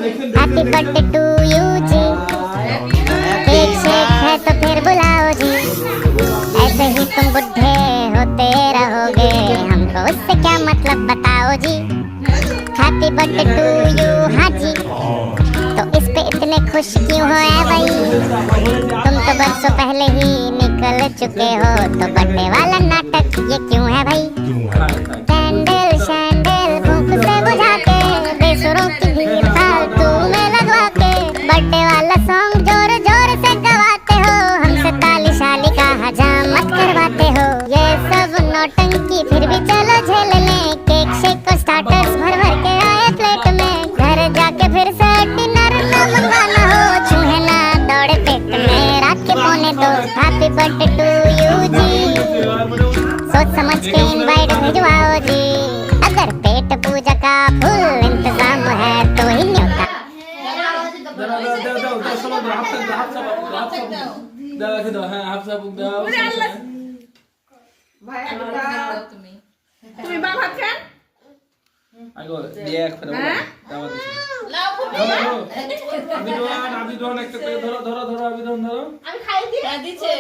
Happy birthday to you जी। Cake shake है तो फिर बुलाओ जी। ऐसे ही तुम बुढ़े होते रहोगे, हमको उससे क्या मतलब बताओ जी। हैप्पी बर्थडे टू यू हाँ जी। तो इस पे इतने खुश क्यों हो ऐ भाई, तुम तो बरसों पहले ही निकल चुके हो, तो बर्थडे वाला नाटक ये क्यों है भाई। कैंडल शैंडल फूंक से बुझा के, बेसुरों की भीड़ फालतू में लगवा के, बर्थडे वाला सॉन्ग जोर जोर से गवाते हो, हमसे ताली शाली का हजामत करवाते हो। ये सब नौटंकी फिर भी चलो झेल लें, केक शेक को स्टार्टर्स भर भर के आए प्लेट में, घर जाके फिर से डिनर ना मंगाना हो, चूहे ना दौड़े पेट में रात के 1:45। हैप्पी बर्थडे टू यू जी। सोच समझ के इनवाइट भिजवाओ जी, अगर पेट पूजा का फुल इंतजाम है तो ही न्योता। তুমি বা ভাত খান আগো দিয়ে এক ফেরা দাওয়া দিছি আবিদওয়ান একটা করে ধরো ধরো ধরো আবিদওয়ান ধরো আমি খাই দিছি